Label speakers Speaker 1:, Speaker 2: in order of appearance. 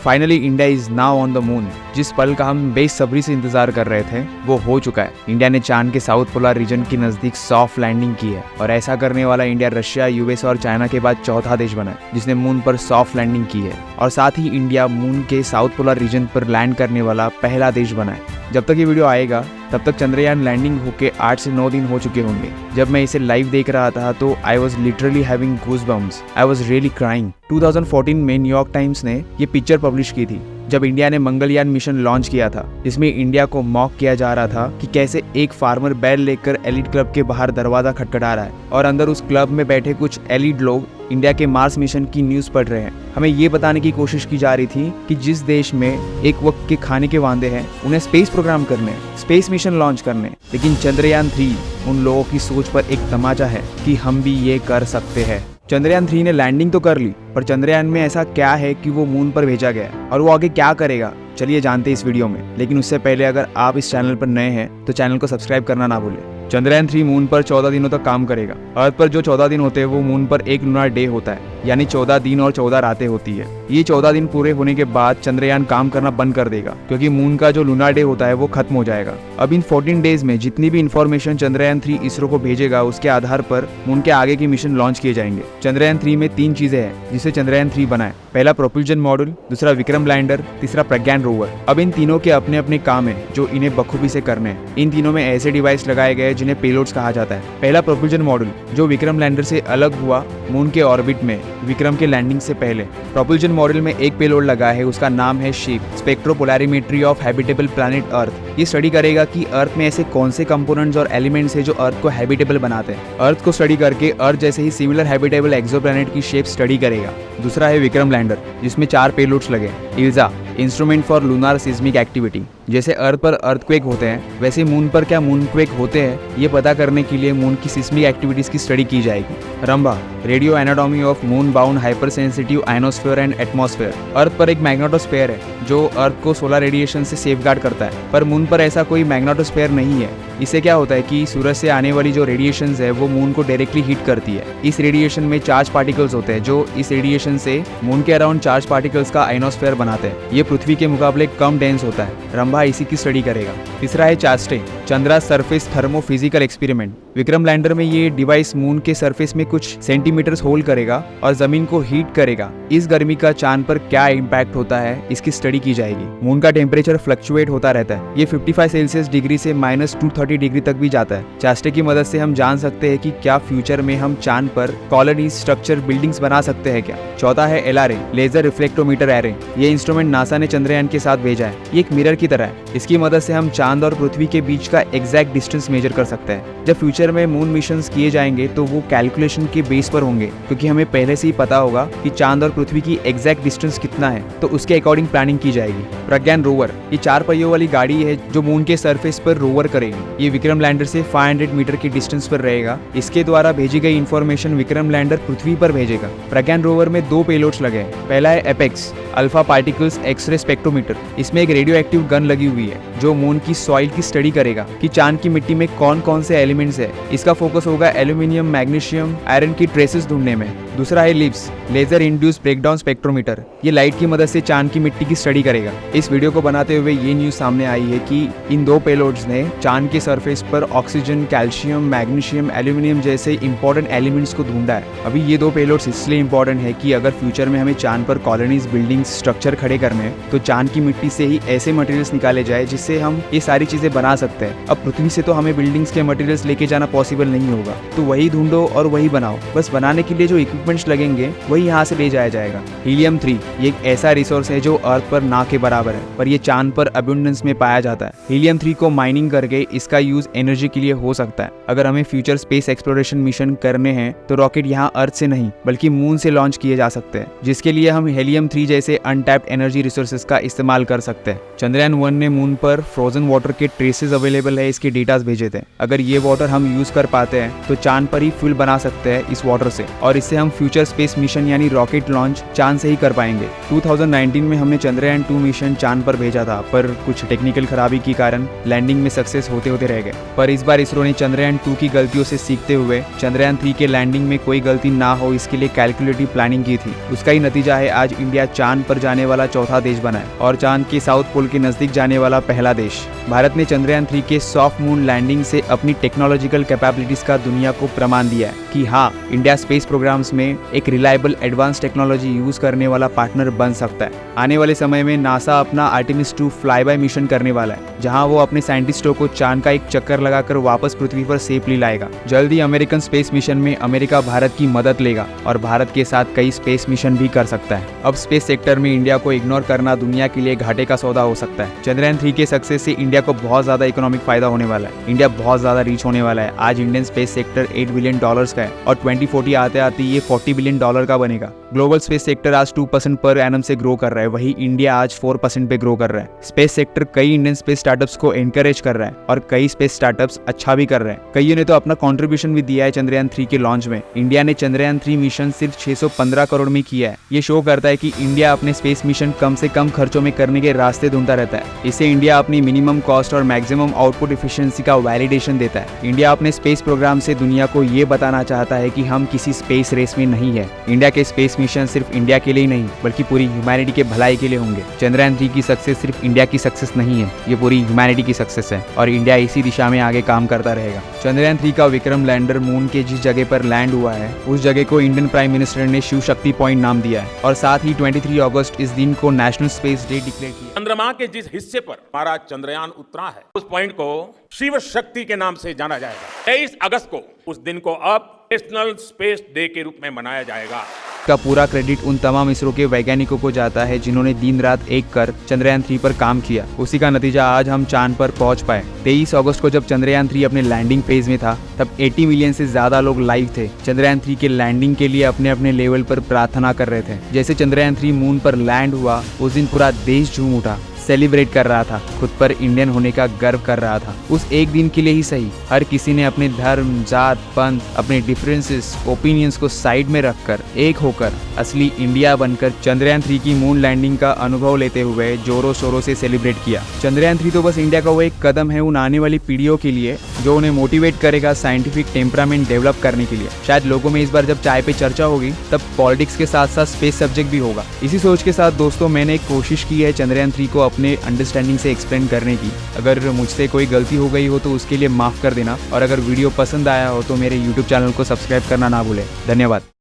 Speaker 1: Finally India is now on the moon. जिस पल का हम बेसब्री से इंतजार कर रहे थे वो हो चुका है। इंडिया ने चांद के साउथ पोलर रीजन के नजदीक सॉफ्ट लैंडिंग की है और ऐसा करने वाला इंडिया रशिया, यूएस और चाइना के बाद चौथा देश बना है जिसने मून पर सॉफ्ट लैंडिंग की है। और साथ ही इंडिया मून के साउथ पोलर रीजन पर लैंड करने वाला पहला देश बना है। जब तक ये वीडियो आएगा तब तक चंद्रयान लैंडिंग होके 8 से 9 दिन हो चुके होंगे। जब मैं इसे लाइव देख रहा था तो I was literally having goosebumps, I was really crying. 2014 में न्यूयॉर्क टाइम्स ने ये पिक्चर पब्लिश की थी जब इंडिया ने मंगलयान मिशन लॉन्च किया था, जिसमें इंडिया को मॉक किया जा रहा था कि कैसे एक फार्मर बैल लेकर एलिट क्लब के बाहर दरवाजा खटखटा रहा है और अंदर उस क्लब में बैठे कुछ एलिट लोग इंडिया के मार्स मिशन की न्यूज़ पढ़ रहे हैं। हमें ये बताने की कोशिश की जा रही थी कि जिस देश में एक वक्त के खाने के वांदे हैं उन्हें स्पेस प्रोग्राम करने, स्पेस मिशन लॉन्च करने, लेकिन चंद्रयान 3 उन लोगों की सोच पर एक तमाचा है कि हम भी ये कर सकते हैं। चंद्रयान 3 ने लैंडिंग तो कर ली, पर चंद्रयान में ऐसा क्या है कि वो मून पर भेजा गया और वो आगे क्या करेगा, चलिए जानते हैं इस वीडियो में। लेकिन उससे पहले अगर आप इस चैनल पर नए हैं तो चैनल को सब्सक्राइब करना ना भूलें। चंद्रयान 3 मून पर 14 दिनों तक काम करेगा। अर्थ पर जो 14 दिन होते हैं वो मून पर एक लूनार डे होता है, यानी 14 दिन और 14 रातें होती है। ये 14 दिन पूरे होने के बाद चंद्रयान काम करना बंद कर देगा क्योंकि मून का जो लूनार डे होता है वो खत्म हो जाएगा। अब इन 14 डेज में जितनी भी इंफॉर्मेशन चंद्रयान 3 इसरो को भेजेगा उसके आधार पर मून के आगे की मिशन लॉन्च किए जाएंगे। चंद्रयान 3 में 3 चीजें हैं जिसे चंद्रयान 3 बना है। पहला प्रोपल्जन मॉड्यूल, दूसरा विक्रम लैंडर, तीसरा प्रज्ञान रोवर। अब इन तीनों के अपने अपने काम है जो इन्हें बखूबी से करने हैं। इन तीनों में ऐसे डिवाइस लगाए गए जिन्हें पेलोड्स कहा जाता है। पहला प्रोपल्जन मॉड्यूल जो विक्रम लैंडर से अलग हुआ मून के ऑर्बिट में विक्रम के लैंडिंग से पहले। प्रोपल्जन मॉड्यूल में एक पेलोड लगा है, उसका नाम है ship, स्पेक्ट्रोपोलैरिमेट्री of habitable planet earth. ये स्टडी करेगा कि अर्थ में ऐसे कौन से कंपोनेंट्स और एलिमेंट्स है जो अर्थ को हैबिटेबल बनाते हैं। अर्थ को स्टडी करके अर्थ जैसे ही सिमिलर हैबिटेबल एक्सोप्लैनेट की शेप स्टडी करेगा। दूसरा है विक्रम लैंडर जिसमें 4 पेलोड्स लगे। ILSA, instrument for lunar seismic activity. जैसे अर्थ पर अर्थक्वेक होते हैं वैसे मून पर क्या मूनक्वेक होते हैं ये पता करने के लिए मून की सिस्मिक एक्टिविटीज की स्टडी की जाएगी। RAMBHA, radio anatomy of moon bound hyper sensitive ionosphere and atmosphere. Earth पर एक मैग्नेटोस्फीयर है जो अर्थ को सोलर रेडिएशन से सेफगार्ड करता है, पर मून पर ऐसा कोई मैग्नेटोस्फीयर नहीं है। इससे क्या होता है कि सूरज से आने वाली जो रेडिएशन है वो मून को डायरेक्टली हीट करती है। इस रेडिएशन में चार्ज पार्टिकल्स होते हैं जो इस रेडिएशन से मून के अराउंड चार्ज पार्टिकल्स का आयनोस्फीयर बनाते हैं। ये पृथ्वी के मुकाबले कम डेंस होता है। रंभा इसी की स्टडी करेगा। तीसरा है चास्टे, Chandra surface thermophysical experiment. Vikram lander में ये डिवाइस मून के सरफेस में कुछ सेंटीमीटर्स होल करेगा और जमीन को हीट करेगा। इस गर्मी का चांद पर क्या इम्पैक्ट होता है इसकी स्टडी की जाएगी। मून का टेम्परेचर फ्लक्चुएट होता रहता है, ये 55 सेल्सियस डिग्री से -230 डिग्री तक भी जाता है। चास्टे की मदद से हम जान सकते हैं कि क्या फ्यूचर में हम चांद पर कॉलोनी स्ट्रक्चर बिल्डिंग्स बना सकते हैं क्या। चौथा है LRA, लेजर रिफ्लेक्टोमीटर एरे। ये इंस्ट्रूमेंट नासा ने चंद्रयान के साथ भेजा है। ये एक मिरर की तरह है। इसकी मदद से हम चांद और पृथ्वी के बीच का एग्जैक्ट डिस्टेंस मेजर कर सकते हैं। जब फ्यूचर में मून मिशंस किए जाएंगे तो वो कैलकुलेशन के बेस पर होंगे क्योंकि हमें पहले से ही पता होगा कि चांद और पृथ्वी की एग्जैक्ट डिस्टेंस कितना है, तो उसके अकॉर्डिंग प्लानिंग की जाएगी। प्रज्ञान रोवर, ये 4 पहियों वाली गाड़ी है जो मून के सरफेस पर रोवर करेगी। ये विक्रम लैंडर से 500 मीटर की डिस्टेंस पर रहेगा। इसके द्वारा भेजी गई इंफॉर्मेशन विक्रम लैंडर पृथ्वी पर भेजेगा। प्रज्ञान रोवर में 2 पेलोड्स लगे हैं। पहला है apex, alpha particles x-ray spectrometer. इसमें एक रेडियो एक्टिव गन लगी हुई है जो मून की सॉइल की स्टडी करेगा कि चांद की मिट्टी में कौन कौन से एलिमेंट्स है। इसका फोकस होगा एल्यूमिनियम, मैग्नीशियम, आयरन की ट्रेसेस ढूंढने में। दूसरा है lips, laser induced breakdown spectrometer. ये लाइट की मदद से चांद की मिट्टी की स्टडी करेगा। इस वीडियो को बनाते हुए ये न्यूज सामने आई है कि इन 2 पेलोड्स ने चांद के सरफेस पर ऑक्सीजन, कैल्शियम, मैग्नीशियम, एल्यूमिनियम जैसे इंपॉर्टेंट एलिमेंट्स को ढूंढा है। अभी ये 2 पेलोड्स इसलिए इंपॉर्टेंट है कि अगर फ्यूचर में हमें चांद पर कॉलोनीज, बिल्डिंग्स, स्ट्रक्चर खड़े करने हैं तो चांद की मिट्टी से ही ऐसे मटेरियल्स निकाले जाए जिससे हम ये सारी चीजें बना सकते हैं। अब पृथ्वी से तो हमें बिल्डिंग्स के मटेरियल्स लेके जाना पॉसिबल नहीं होगा, तो वही ढूंढो और वही बनाओ। बस बनाने के लिए जो इक्विपमेंट्स लगेंगे वही यहाँ से ले जाया जाएगा। हीलियम 3 ये एक ऐसा रिसोर्स है जो अर्थ पर ना के बराबर है, पर ये चांद पर अबंडेंस में पाया जाता है। हीलियम 3 को माइनिंग करके इसका यूज एनर्जी के लिए हो सकता है। अगर हमें फ्यूचर स्पेस एक्सप्लोरेशन मिशन करने हैं तो रॉकेट यहाँ अर्थ से नहीं बल्कि मून से लॉन्च किए जा सकते हैं, जिसके लिए हम हीलियम 3 जैसे अनटैप्ड एनर्जी रिसोर्सेज का इस्तेमाल कर सकते हैं। चंद्रयान 1 ने मून पर फ्रोजन वाटर के ट्रेसेस अवेलेबल है इसके डेटास भेजे थे। अगर ये वाटर हम यूज कर पाते हैं तो चांद पर ही फ्यूल बना सकते हैं इस वाटर से, और इससे हम फ्यूचर स्पेस मिशन यानी रॉकेट लॉन्च चांद से ही कर पाएंगे। लिए। 2019 में हमने चंद्रयान 2 मिशन चांद पर भेजा था, पर कुछ टेक्निकल खराबी के कारण लैंडिंग में सक्सेस होते होते रह गए। पर इस बार इसरो ने चंद्रयान 2 की गलतियों से सीखते हुए चंद्रयान 3 के लैंडिंग में कोई गलती ना हो इसके लिए कैलकुलेटिव प्लानिंग की थी। उसका ही नतीजा है आज इंडिया चांद पर जाने वाला चौथा देश बना है और चांद के साउथ पोल के नजदीक जाने वाला पहला देश। भारत ने चंद्रयान 3 के सॉफ्ट मून लैंडिंग से अपनी टेक्नोलॉजिकल कैपेबिलिटीज का दुनिया को प्रमाण दिया है कि हाँ, इंडिया स्पेस प्रोग्राम्स में एक रिलायबल एडवांस टेक्नोलॉजी यूज करने वाला पार्टनर बन सकता है। आने वाले समय में नासा अपना आर्टेमिस 2 फ्लाई-बाय मिशन करने वाला है, जहां वो अपने साइंटिस्टों को चांद का एक चक्कर लगाकर वापस पृथ्वी पर सेफली लाएगा। जल्द ही अमेरिकन स्पेस मिशन में अमेरिका भारत की मदद लेगा और भारत के साथ कई स्पेस मिशन भी कर सकता है। अब स्पेस सेक्टर में इंडिया को इग्नोर करना दुनिया के लिए घाटे का सौदा हो सकता है। चंद्रयान 3 के सक्सेस से इंडिया को बहुत ज्यादा इकोनॉमिक फायदा होने वाला है। इंडिया बहुत ज्यादा रीच होने वाला है। आज इंडियन स्पेस सेक्टर $8 बिलियन का है और 2040 आते आते ये $40 बिलियन का बनेगा। ग्लोबल स्पेस सेक्टर आज 2% पर एनम से ग्रो कर रहा है, वही इंडिया आज 4% पे ग्रो कर रहा है। स्पेस सेक्टर कई इंडियन स्पेस स्टार्टअप्स को एनकरेज कर रहा है और कई स्पेस स्टार्टअप्स अच्छा भी कर रहे हैं। कईयों ने तो अपना कंट्रीब्यूशन भी दिया है चंद्रयान 3 के लॉन्च में। इंडिया ने चंद्रयान 3 मिशन सिर्फ 615 करोड़ में किया है। ये शो करता है कि इंडिया अपने स्पेस मिशन कम से कम खर्चों में करने के रास्ते ढूंढता रहता है। इससे इंडिया अपनी मिनिमम कॉस्ट और मैक्सिमम आउटपुट एफिशिएंसी का वैलिडेशन देता है। इंडिया अपने स्पेस प्रोग्राम से दुनिया को ये बताना चाहता है कि हम किसी स्पेस रेस में नहीं है। इंडिया के स्पेस मिशन सिर्फ इंडिया के लिए नहीं बल्कि पूरी ह्यूमैनिटी के भलाई के लिए होंगे। चंद्रयान 3 की सक्सेस सिर्फ इंडिया की सक्सेस नहीं है, ये पूरी ह्यूमैनिटी की सक्सेस है और इंडिया इसी दिशा में आगे काम करता रहेगा। चंद्रयान 3 का विक्रम लैंडर मून के जिस जगह पर लैंड हुआ है उस जगह को इंडियन प्राइम मिनिस्टर ने शिव शक्ति पॉइंट नाम दिया है और साथ ही 23 अगस्त इस दिन को नेशनल स्पेस डे डिक्लेयर किया।
Speaker 2: चंद्रमा के जिस हिस्से पर हमारा चंद्रयान उतरा है उस पॉइंट को शिव शक्ति के नाम से जाना जाएगा। 23 अगस्त को उस दिन को अब नेशनल स्पेस डे के रूप में मनाया जाएगा।
Speaker 1: का पूरा क्रेडिट उन तमाम इसरो के वैज्ञानिकों को जाता है जिन्होंने दिन रात एक कर चंद्रयान 3 पर काम किया। उसी का नतीजा आज हम चांद पर पहुंच पाए। 23 अगस्त को जब चंद्रयान 3 अपने लैंडिंग फेज में था तब 80 मिलियन से ज्यादा लोग लाइव थे। चंद्रयान 3 के लैंडिंग के लिए अपने अपने लेवल पर प्रार्थना कर रहे थे। जैसे चंद्रयान 3 मून पर लैंड हुआ उस दिन पूरा देश झूम उठा, सेलिब्रेट कर रहा था, खुद पर इंडियन होने का गर्व कर रहा था। उस एक दिन के लिए ही सही हर किसी ने अपने धर्म, जात, पंथ, अपने डिफरेंसेस, ओपिनियंस को साइड में रखकर एक होकर असली इंडिया बनकर चंद्रयान 3 की मून लैंडिंग का अनुभव लेते हुए जोरों शोरों से सेलिब्रेट किया। चंद्रयान 3 तो बस इंडिया का वो एक कदम है उन आने वाली पीढ़ियों के लिए जो उन्हें मोटिवेट करेगा साइंटिफिक टेम्परामेंट डेवलप करने के लिए। शायद लोगों में इस बार जब चाय पे चर्चा होगी तब पॉलिटिक्स के साथ साथ स्पेस सब्जेक्ट भी होगा। इसी सोच के साथ दोस्तों मैंने एक कोशिश की है चंद्रयान 3 को अपने अंडरस्टैंडिंग से एक्सप्लेन करने की। अगर मुझसे कोई गलती हो गई हो तो उसके लिए माफ कर देना और अगर वीडियो पसंद आया हो तो मेरे YouTube चैनल को सब्सक्राइब करना ना भूलें। धन्यवाद।